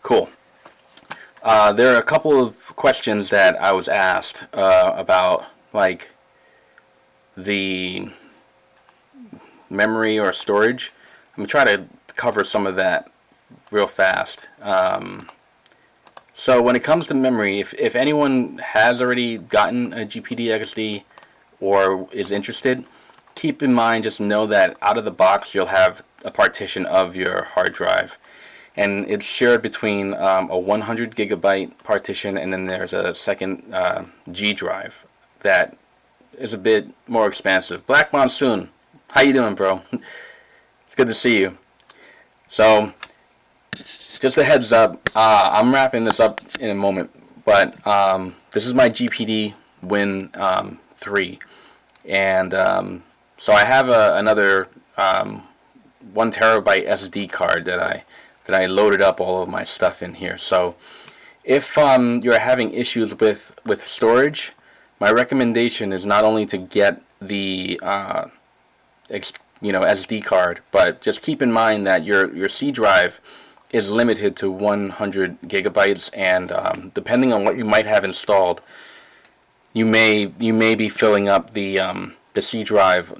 Cool. There are a couple of questions that I was asked about, like the memory or storage. I'm gonna try to cover some of that real fast. So when it comes to memory, if anyone has already gotten a GPD XD or is interested, keep in mind, just know that out of the box you'll have a partition of your hard drive, and it's shared between a 100 gigabyte partition, and then there's a second G drive that is a bit more expansive. Black Monsoon, how you doing, bro? It's good to see you. So, just a heads up, I'm wrapping this up in a moment, but this is my GPD Win 3, and so I have another 1 terabyte SD card that I loaded up all of my stuff in here. So if you're having issues with storage, my recommendation is not only to get the SD card, but just keep in mind that your C drive is limited to 100 gigabytes, and depending on what you might have installed, you may be filling up the C drive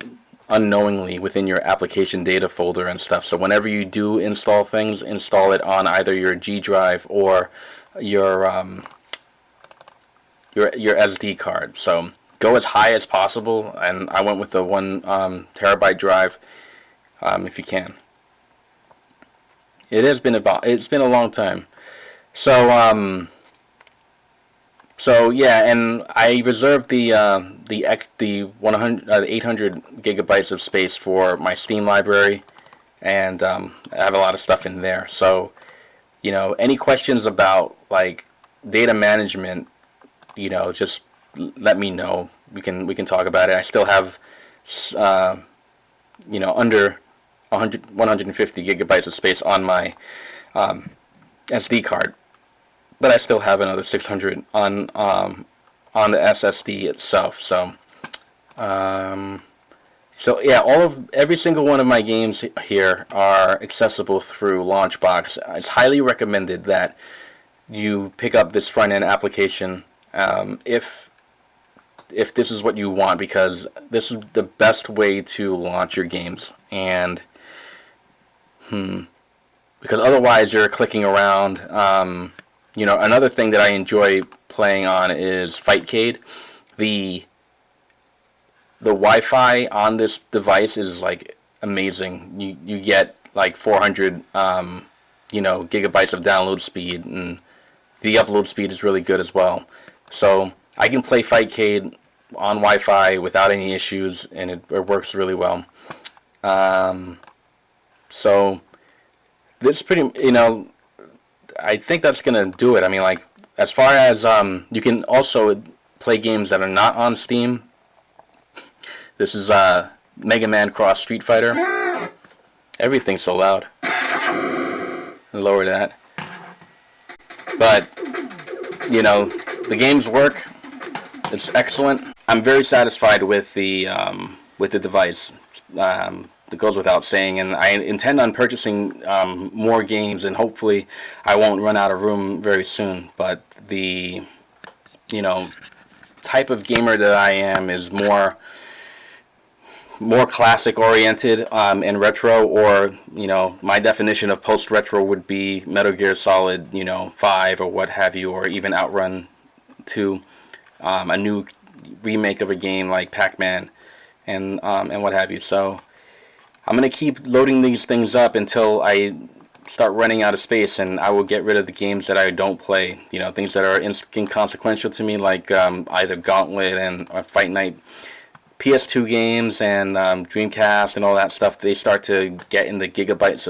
unknowingly within your application data folder and stuff. So whenever you do install things, install it on either your G drive or your SD card. So go as high as possible, and I went with the 1 terabyte drive if you can. It's been a long time. So yeah, and I reserved the 800 gigabytes of space for my Steam library, and I have a lot of stuff in there. So, any questions about like data management, just let me know. We can talk about it. I still have under 150 gigabytes of space on my SD card, but I still have another 600 on the SSD itself. So yeah, every single one of my games here are accessible through Launchbox. It's highly recommended that you pick up this front end application if this is what you want, because this is the best way to launch your games. And because otherwise you're clicking around. Another thing that I enjoy playing on is Fightcade. The Wi-Fi on this device is like amazing. You get like 400 gigabytes of download speed, and the upload speed is really good as well. So I can play Fightcade on Wi-Fi without any issues, and it works really well. So this I think that's gonna do it. I mean, like, as far as you can also play games that are not on Steam. This is Mega Man Cross Street Fighter. Everything's so loud. Lower that. But the games work. It's excellent. I'm very satisfied with the device. It goes without saying, and I intend on purchasing more games, and hopefully I won't run out of room very soon. But the type of gamer that I am is more classic oriented and retro, or my definition of post retro would be Metal Gear Solid 5 or what have you, or even Outrun 2, a new remake of a game like Pac-Man and what have you. So I'm going to keep loading these things up until I start running out of space, and I will get rid of the games that I don't play. Things that are inconsequential to me, like either Gauntlet and Fight Night. PS2 games and Dreamcast and all that stuff, they start to get in the gigabytes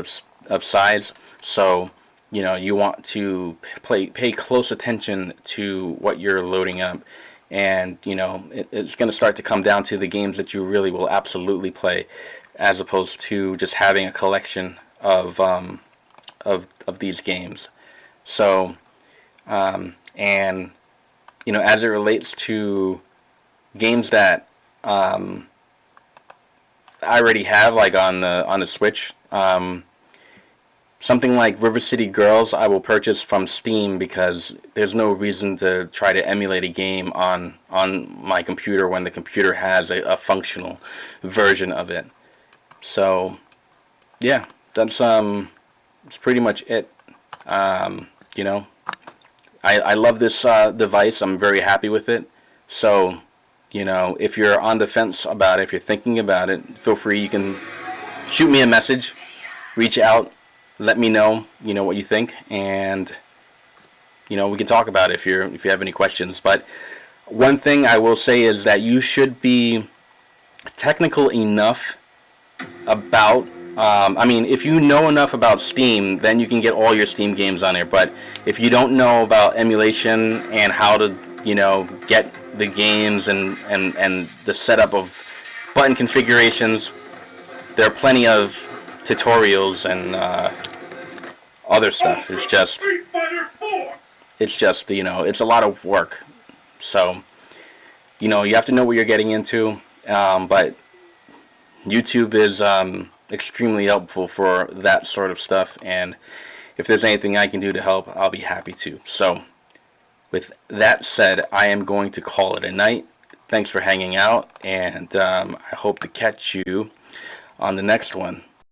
of size. So you want to pay close attention to what you're loading up, and it's going to start to come down to the games that you really will absolutely play, as opposed to just having a collection of these games. So and as it relates to games that I already have, like on the Switch, Something like River City Girls I will purchase from Steam, because there's no reason to try to emulate a game on my computer when the computer has a functional version of it. So yeah, that's pretty much it. You know, I love this device. I'm very happy with it. So, you know, if you're on the fence about it, if you're thinking about it, feel free. You can shoot me a message, reach out, let me know, you know, what you think, and you know, we can talk about it if you have any questions. But one thing I will say is that you should be technical enough about. I mean, if you know enough about Steam, then you can get all your Steam games on there. But if you don't know about emulation and how to, you know, get the games and the setup of button configurations, there are plenty of tutorials and other stuff. It's just you know, it's a lot of work. So you know, you have to know what you're getting into. But YouTube is extremely helpful for that sort of stuff, and if there's anything I can do to help, I'll be happy to. So with that said, I am going to call it a night. Thanks for hanging out, and I hope to catch you on the next one.